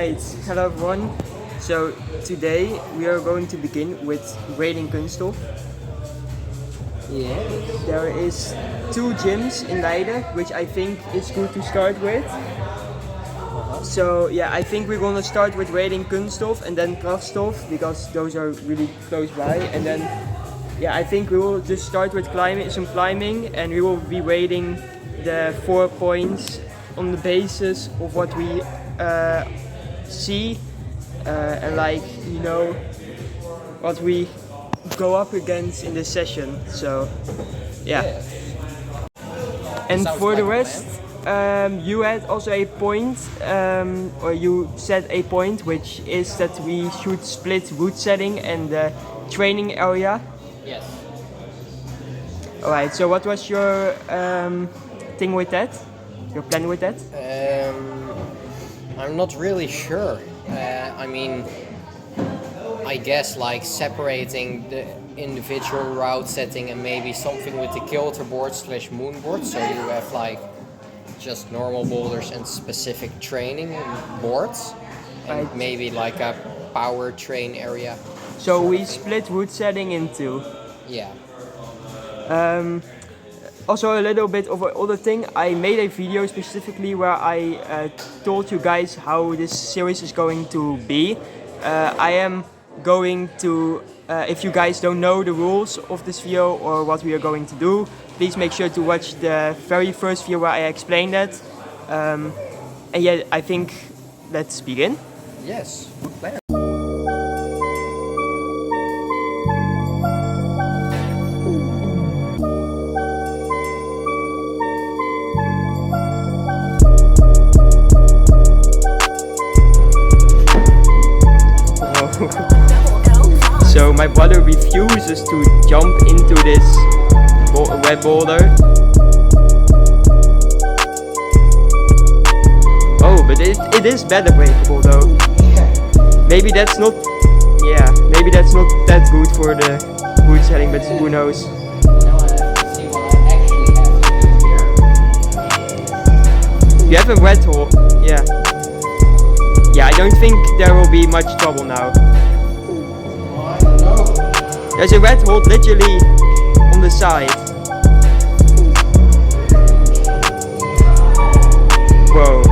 Alright, hello everyone. So today we are going to begin with Bouldergym Kunststof. Yeah. There is 2 gyms in Leiden, which I think is good to start with. So yeah, I think we're gonna start with Bouldergym Kunststof and then krachtstof because those are really close by. And then yeah, I think we will just start with some climbing, and we will be weighting the 4 points on the basis of what we see and what we go up against in this session. So yeah. And for the rest, you had also a point, or you set a point, which is that we should split wood setting and the training area. Yes. Alright, so what was your thing with that? Your plan with that? I'm not really sure. I guess like separating the individual route setting and maybe something with the kilterboards / moonboard, so you have like just normal boulders and specific training boards, and Right. maybe like a power train area. So we split wood setting in 2. Yeah. Also a little bit of another thing, I made a video specifically where I told you guys how this series is going to be. I am going to, if you guys don't know the rules of this video or what we are going to do, please make sure to watch the very first video where I explained that. And yeah, I think let's begin. Yes. Good plan. So my brother refuses to jump into this web boulder. Oh, but it is better breakable though. Maybe that's not, maybe that's not that good for the wood setting, but who knows. Now I have to see what I actually have to do here. You have a red hole, yeah. Yeah, I don't think there will be much trouble now. I don't know. There's a red hole literally on the side. Whoa.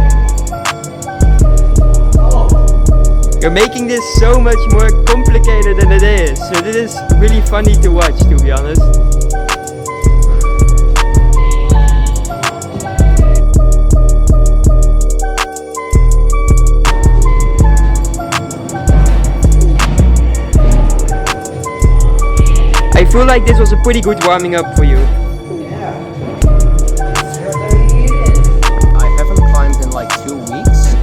You're making this so much more complicated than it is. So this is really funny to watch, to be honest. I feel like this was a pretty good warming up for you. Yeah. Certainly is. I haven't climbed in like 2 weeks.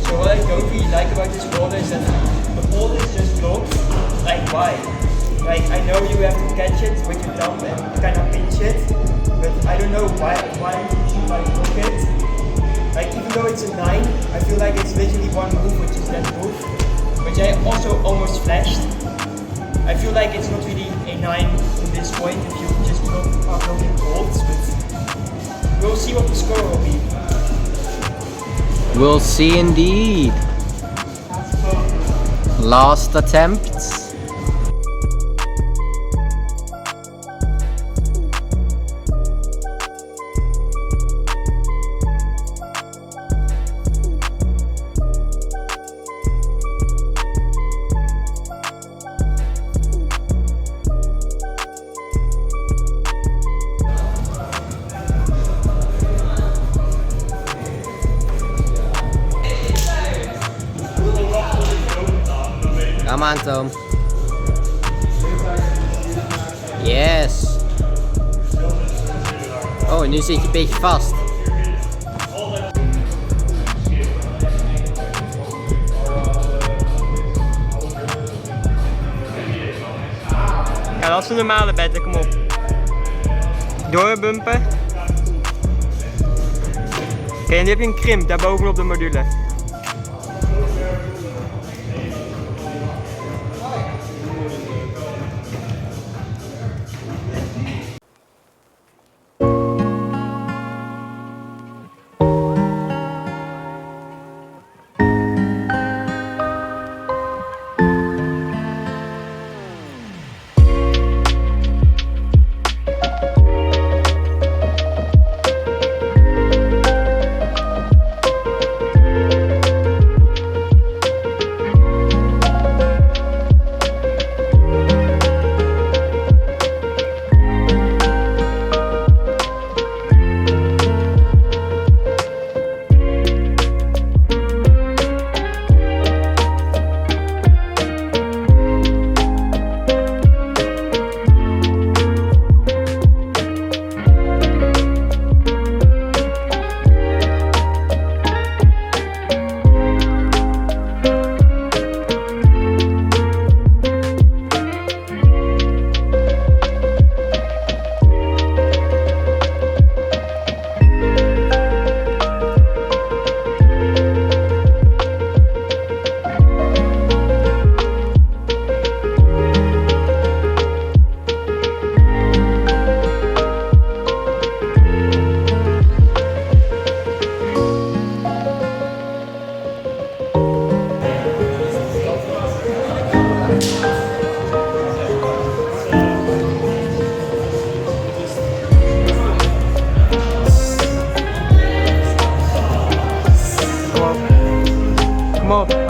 So what I don't really like about this boulder is that the boulder is just blocked. Like why? Like I know you have to catch it with your thumb and kind of pinch it, but I don't know why you should like block it. Like even though it's a 9, I feel like it's literally one move, which is that move, which I also almost flashed. I feel like it's not really a 9 in this point if you just are blocking bolts, but we'll see what the score will be. We'll see indeed. Last attempt. Come on, Tom. Yes. Oh, nu zit je een beetje vast. Ja, dat is een normale bed, kom op. Doorbumpen. Oké, en nu heb je een krimp daar bovenop de module.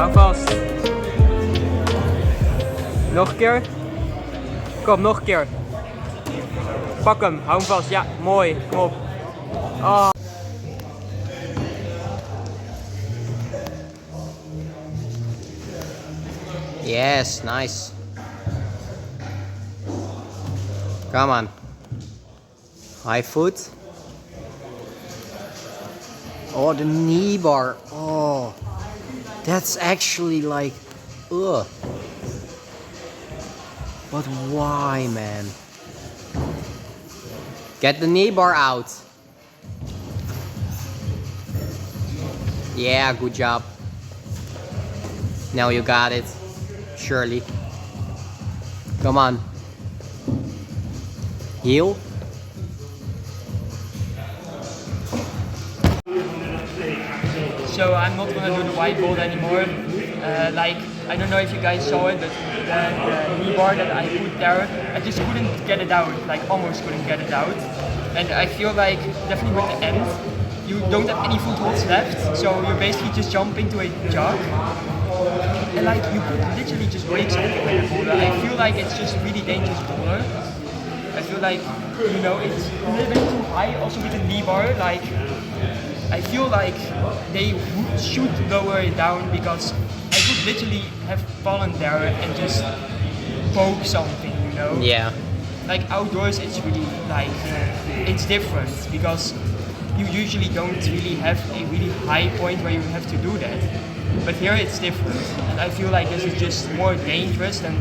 Hou vast. Nog een keer. Kom, nog een keer. Pak hem, hou hem vast. Ja, mooi. Kom op. Oh. Yes, nice. Come on. High foot. Oh, the knee bar. Oh, that's actually like, ugh. But why, man? Get the knee bar out. Yeah, good job. Now you got it. Surely. Come on. Heel. So I'm not gonna do the white board anymore. Like, I don't know if you guys saw it, but the knee bar that I put there, I just couldn't get it out, like almost couldn't get it out. And I feel like, definitely with the end, you don't have any footholds left, so you're basically just jumping to a jog. And like, you could literally just break something with the boulder. I feel like it's just really dangerous boulder. I feel like, you know, it's a little bit too high also with the knee bar. Like, I feel like they should lower it down, because I could literally have fallen there and just poke something, you know? Yeah. Like outdoors it's really like, it's different, because you usually don't really have a really high point where you have to do that. But here it's different, and I feel like this is just more dangerous than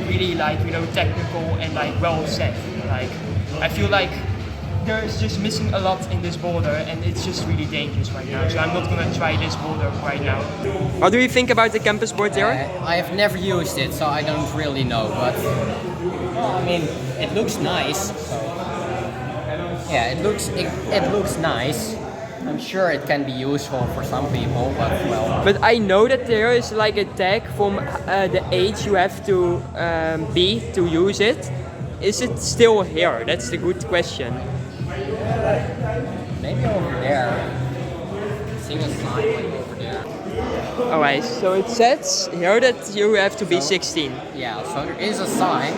really like, you know, technical and like well set. Like, I feel like there's just missing a lot in this boulder, and it's just really dangerous right now. So I'm not gonna try this boulder right now. What do you think about the campus board here? I have never used it, so I don't really know. But well, I mean, it looks nice. So yeah, it looks nice. I'm sure it can be useful for some people, but well. But I know that there is like a tag from the age you have to be to use it. Is it still here? That's the good question. Maybe over there. Seeing a sign like over there. Alright, so it says here that you have to be 16. Yeah, so there is a sign,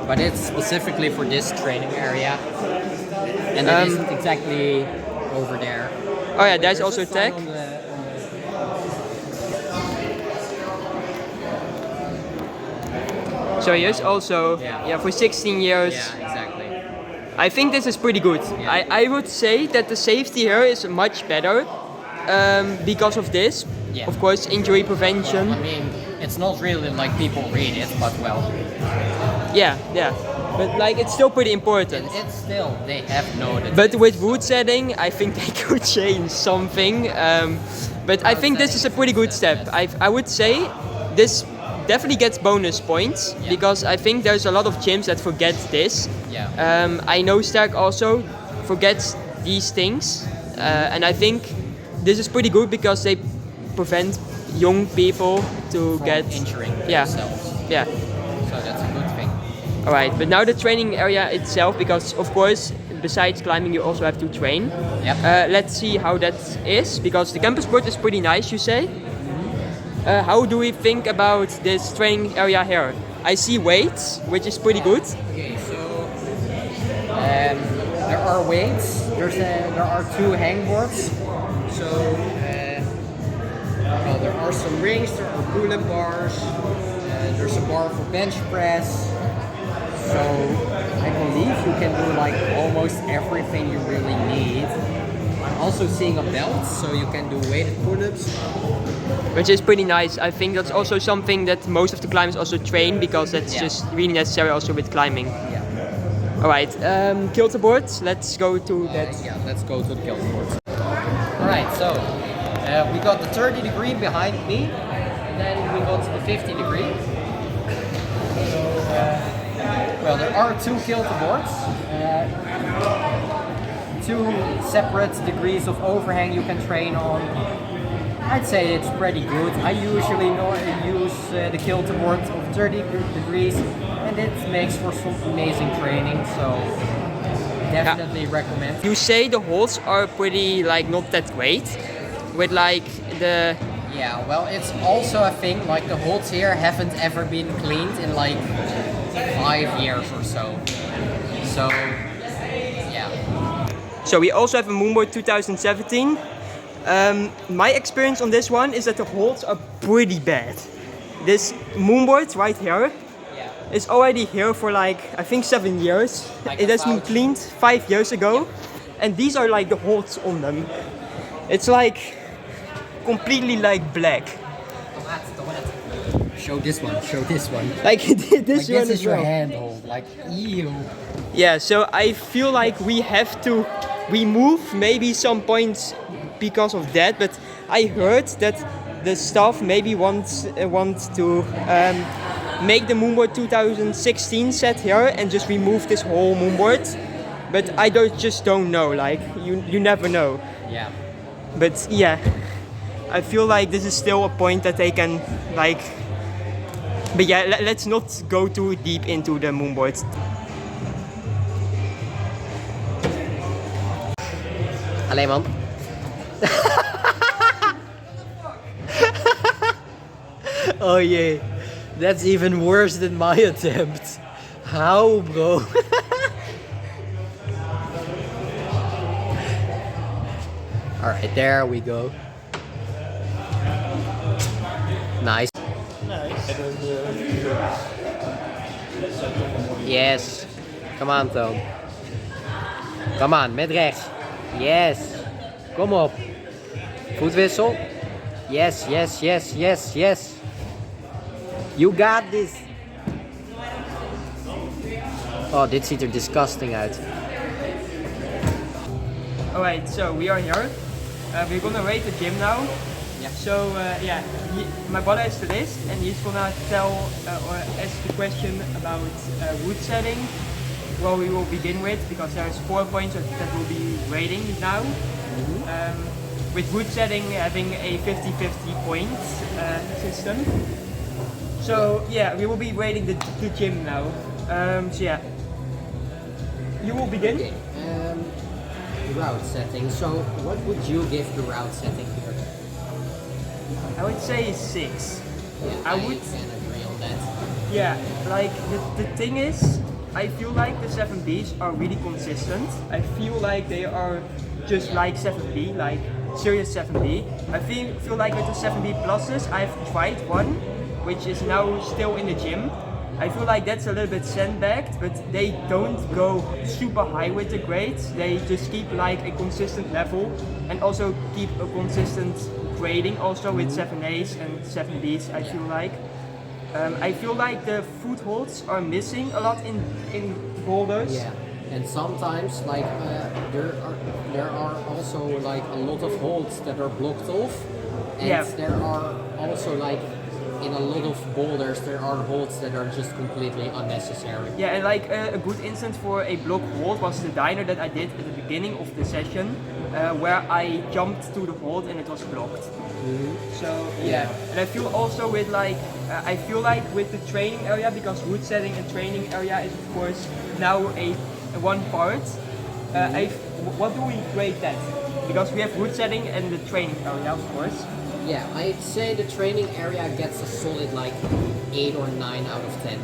but it's specifically for this training area. And it isn't exactly over there. Oh yeah, there's also a tag. So here's also, yeah, for 16 years. Yeah, exactly. I think this is pretty good. Yeah. I would say that the safety here is much better because of this. Yeah. Of course, injury prevention. I mean, it's not really like people read it, but well. Yeah. But like, it's still pretty important. It's still, they have noted. But with wood setting, I think they could change something. But I think this is a pretty good step. I would say this definitely gets bonus points, because I think there's a lot of gyms that forget this. Yeah. I know Stark also forgets these things, and I think this is pretty good because they prevent young people to get injuring themselves. Yeah. So that's a good thing. Alright, but now the training area itself, because of course besides climbing you also have to train. Yep. Let's see how that is, because the campus board is pretty nice, you say. How do we think about this training area here? I see weights, which is pretty good. Okay, so there are weights. There are 2 hangboards. So well, there are some rings. There are pull-up bars. There's a bar for bench press. So I believe you can do like almost everything you really need. I'm also seeing a belt, so you can do weighted pull-ups. Which is pretty nice. I think that's also something that most of the climbers also train, because that's just really necessary also with climbing. Yeah. Alright, kilterboards, let's go to that. Yeah, let's go to the kilterboards. Alright, so we got the 30 degree behind me, and then we got the 50 degree. So, well, there are 2 kilterboards. 2 separate degrees of overhang you can train on. I'd say it's pretty good. I usually use the kilterboard of 30 degrees, and it makes for some amazing training, so definitely recommend. You say the holds are pretty like not that great, with like the Yeah, well, it's also a thing, like the holes here haven't ever been cleaned in like 5 years or so. So, yeah. So we also have a moonboard 2017. My experience on this one is that the holes are pretty bad. This moonboard right here is already here for like, I think 7 years. Like it has been cleaned 5 years ago. And these are like the holes on them. It's like completely like black. Show this one, show this one. Like this Like one this as is your well. handhold, like ew. Yeah, so I feel like we have to remove maybe some points because of that, but I heard that the staff maybe want to make the moonboard 2016 set here and just remove this whole moonboard. But I just don't know, like you never know. Yeah. But yeah, I feel like this is still a point that they can like. But yeah, let's not go too deep into the moonboard. Allee man. Oh yeah, that's even worse than my attempt. How, bro? Alright, there we go. Nice. Yes. Come on, Toon. Come on, met rechts. Yes. Kom op. Voetwissel. Yes, yes, yes, yes, yes. You got this. Oh, dit ziet er disgusting uit. Alright, so we are here. We're gonna rate the gym now. Yeah. So yeah, my brother is the list and he's gonna tell or ask the question about wood setting. Well, we will begin with because there's 4 points that we'll be rating now. With wood setting having a 50-50 point system. So yeah, we will be rating the gym now. So yeah, you will begin. Okay. Route setting. So, what would you give the route setting here? I would say 6. Yeah, I can would. agree on that. Yeah, like the thing is, I feel like the 7Bs are really consistent. I feel like they are just like 7B, like serious 7B. I feel like with the 7B pluses, I've tried one, which is now still in the gym. I feel like that's a little bit sandbagged, but they don't go super high with the grades. They just keep like a consistent level and also keep a consistent grading also with 7As and 7Bs, I feel like. I feel like the footholds are missing a lot in boulders. Yeah, and sometimes like there are also like a lot of holds that are blocked off, and there are also like in a lot of boulders there are holds that are just completely unnecessary. Yeah, and like a good instance for a block hold was the diner that I did at the beginning of the session, where I jumped to the hold and it was blocked. So yeah, and I feel also with like I feel like with the training area, because wood setting and training area is of course now a one part. What do we grade that? Because we have wood setting and the training area, of course. Yeah, I'd say the training area gets a solid like 8 or 9 out of 10.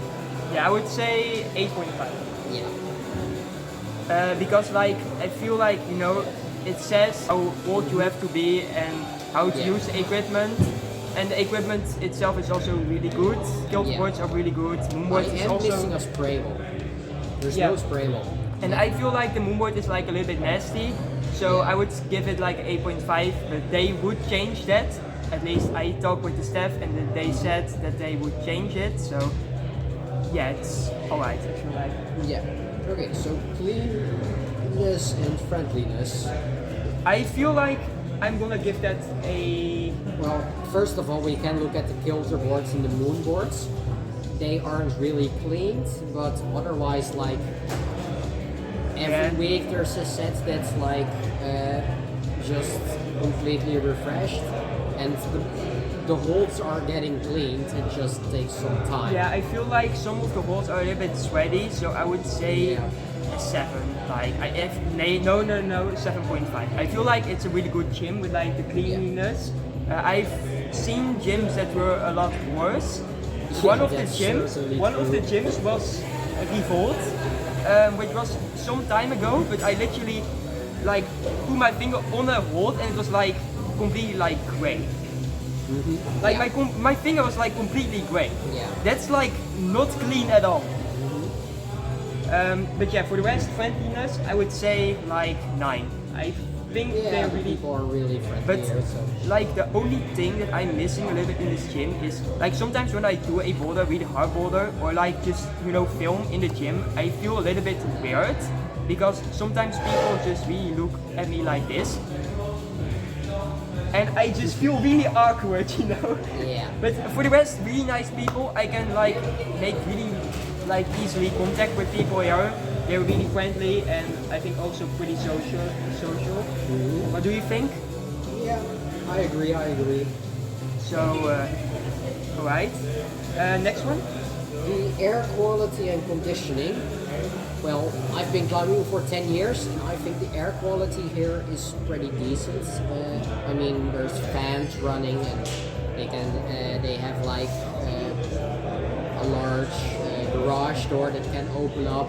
Yeah, I would say 8.5. Yeah. Because like I feel like, you know, it says how old you have to be and how to use the equipment, and the equipment itself is also really good. Kilterboards are really good. Moonboard is also missing a spray ball. There's no spray ball. And I feel like the moonboard is like a little bit nasty, so I would give it like 8.5. But they would change that. At least I talked with the staff and they said that they would change it. So yeah, it's alright. I feel like. Yeah. Okay. So cleanness and friendliness. I feel like I'm gonna give that a. Well, first of all, we can look at the kilterboards and the moonboards. They aren't really cleaned, but otherwise, like every week there's a set that's like just completely refreshed, and the holes are getting cleaned. It just takes some time. Yeah, I feel like some of the holes are a little bit sweaty, so I would say a 7. Like no 7.5. I feel like it's a really good gym with like the cleanliness. I've seen gyms that were a lot worse. Yeah, One of the that's gyms certainly gyms was Revolt, which was some time ago, but I literally like put my finger on a hold and it was like completely like gray. Like my finger was like completely gray. Yeah. That's like not clean at all. But yeah, for the rest, friendliness, I would say like 9. I think they're really. People are really friendly But here, so. like the only thing that I'm missing a little bit in this gym is like sometimes when I do a boulder, really hard boulder, or like just film in the gym, I feel a little bit weird because sometimes people just really look at me like this. And I just feel really awkward, Yeah. But for the rest, really nice people. I can like make really like easily contact with people here. They're really friendly and I think also pretty social. What do you think? Yeah, I agree. So, alright. Next one? The air quality and conditioning. Well, I've been climbing for 10 years and I think the air quality here is pretty decent. I mean, there's fans running and they have like a large garage door that can open up.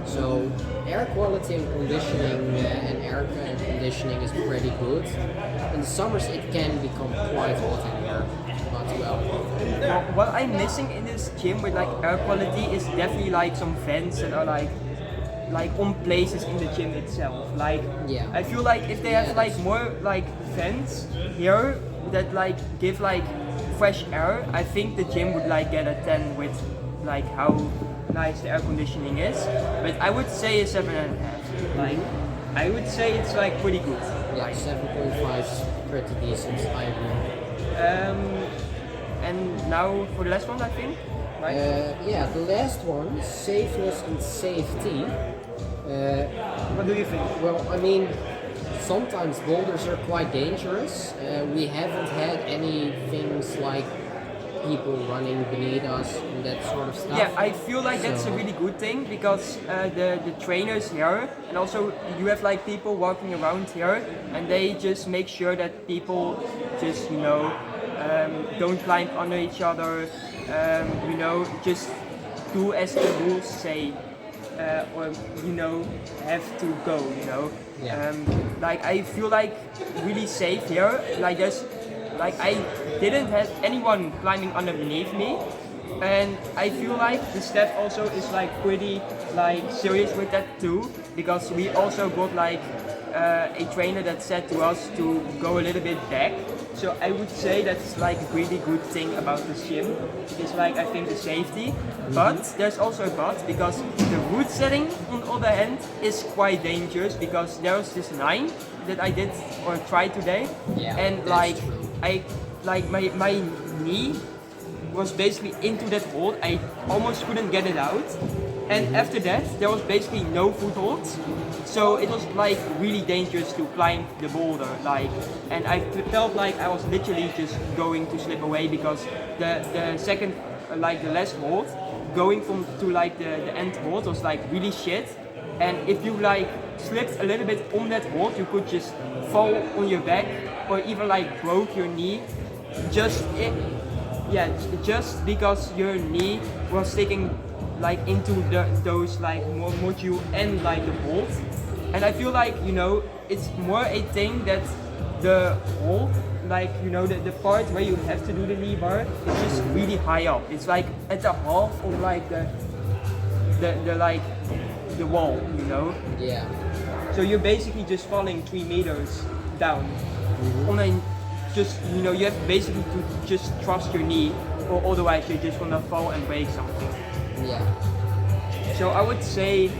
So air quality and conditioning conditioning is pretty good. In the summers it can become quite hot in here, but well. What I'm missing in this gym with like air quality is definitely like some vents that are like on places in the gym itself. Like I feel like if they have like more like vents here that like give like fresh air, I think the gym would like get a 10 with like how nice the air conditioning is. But I would say a 7.5. Like I would say it's like pretty good. Yeah, 7.5 is pretty decent, I agree. And now for the last one, I think, right? Yeah, the last one, safeness and safety. What do you think? Well, I mean, sometimes boulders are quite dangerous. We haven't had any things like people running beneath us and that sort of stuff. Yeah, I feel like that's a really good thing because the trainers here and also you have like people walking around here and they just make sure that people just don't climb under each other, just do as the rules say, or have to go, Yeah. like I feel like really safe here. Like I didn't have anyone climbing underneath me, and I feel like the staff also is like pretty like serious with that too, because we also got like a trainer that said to us to go a little bit back. So I would say that's like a really good thing about this gym. It's like I think the safety, but there's also a but because the route setting on the other hand is quite dangerous because there was this 9 that I did or tried today, and like my knee was basically into that hold. I almost couldn't get it out, and after that there was basically no foothold. So it was like really dangerous to climb the boulder, and I felt like I was literally just going to slip away because the second, the last hold, going to like the end hold was like really shit. And if you like slipped a little bit on that hold, you could just fall on your back or even like broke your knee, just because your knee was sticking like into those like more module and like the hold. And I feel like it's more a thing that the hold, the part where you have to do the knee bar is just really high up. It's like at the half of like the wall, Yeah. So you're basically just falling 3 meters down. On a you have basically to just trust your knee, or otherwise you're just gonna fall and break something. Yeah. So I would say,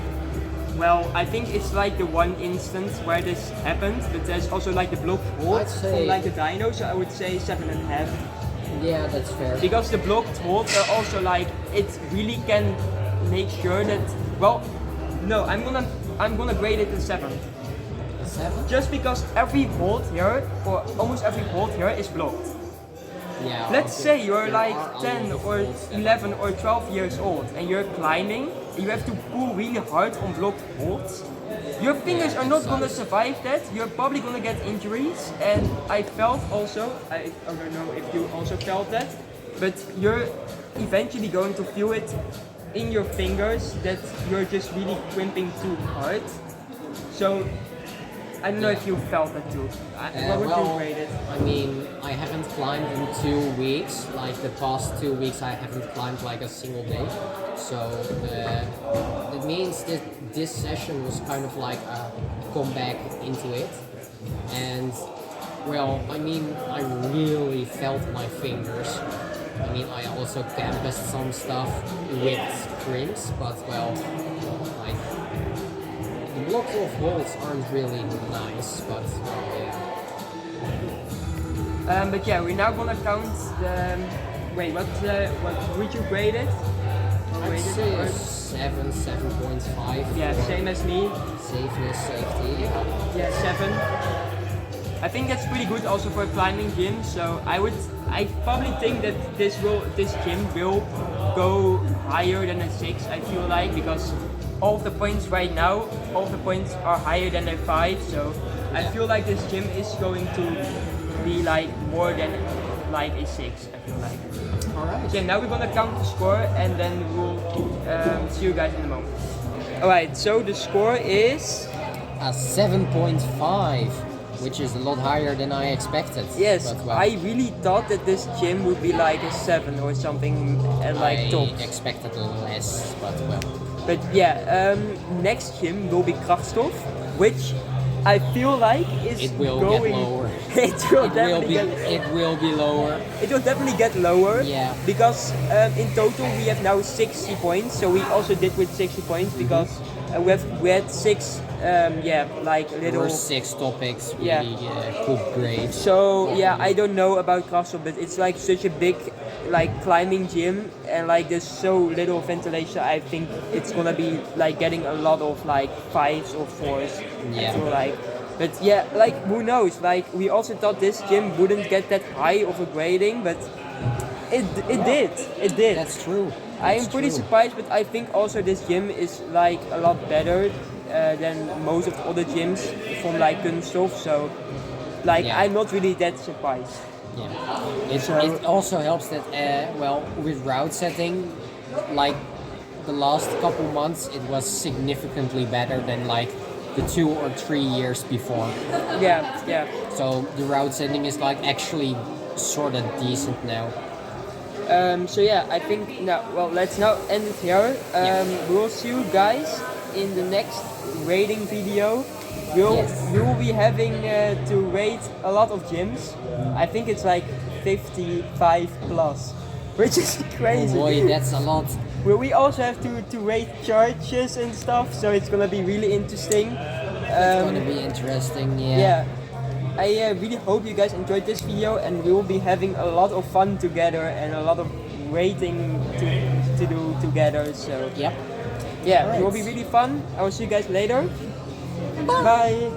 well, I think it's like the one instance where this happened, but there's also like the blocked hold from like the dyno, so I would say 7.5. Yeah, that's fair. Because the blocked holds are also like, it really can make sure that, well, no, I'm gonna grade it a 7. 7? Just because every hold here, or almost every hold here is blocked. Yeah. Let's say you're like 10 or 11 or 12 years old and you're climbing, you have to pull really hard on blocked holds. Your fingers are not gonna survive that. You're probably gonna get injuries. And I felt also, I don't know if you also felt that, but you're eventually going to feel it in your fingers that you're just really crimping too hard. So I don't know if you felt that too. What would you rate it? I mean, I haven't climbed in 2 weeks. Like the past 2 weeks, I haven't climbed like a single day. So it means that this session was kind of like a comeback into it. And well, I mean, I really felt my fingers. I mean, I also canvassed some stuff with crimps, but well, like the blocks of holes aren't really nice, but yeah. But yeah, we're now gonna count the. Wait, what would you grade it? I'd say a 7.5. Yeah, same as me. Safety, yeah. Yeah, 7. I think that's pretty good also for a climbing gym. So I probably think that this gym will go higher than a 6. I feel like, because all of the points right now, all of the points are higher than a 5. So I feel like this gym is going to be like more than like a 6. I feel like. Alright. Okay, now we're gonna count the score and then we'll see you guys in a moment. Alright, so the score is a 7.5, which is a lot higher than I expected. Yes, but, well, I really thought that this gym would be like a 7 or something, like top. I expected less, but well. But yeah, next gym will be Krachtstof, which I feel like is It will going. get lower. It will be lower. It will definitely get lower. Yeah. Because in total we have now 60 points. So we also did with 60 points because we had 6 like little. There were 6 topics we could grade. So yeah, I don't know about Krachtstof, but it's like such a big like climbing gym, and like there's so little ventilation. I think it's gonna be like getting a lot of like 5s or 4s. Yeah. I feel like. But yeah, like who knows? Like we also thought this gym wouldn't get that high of a grading, but it did. That's true. I am pretty surprised, but I think also this gym is like a lot better than most of the other gyms from like Kunststof. So like I'm not really that surprised. Yeah. It also helps that with route setting, like the last couple months, it was significantly better than like the 2 or 3 years before. Yeah. So the route setting is like actually sort of decent now. So yeah, I think now, well, let's now end it here. We'll see you guys in the next rating video. We will be having to rate a lot of gyms. I think it's like 55 plus, which is crazy. Oh boy, that's a lot. Well, we also have to rate churches and stuff, so it's gonna be really interesting. It's gonna be interesting, Yeah. I really hope you guys enjoyed this video, and we will be having a lot of fun together and a lot of rating to do together. So yep. yeah, it will be really fun. I will see you guys later. Bye.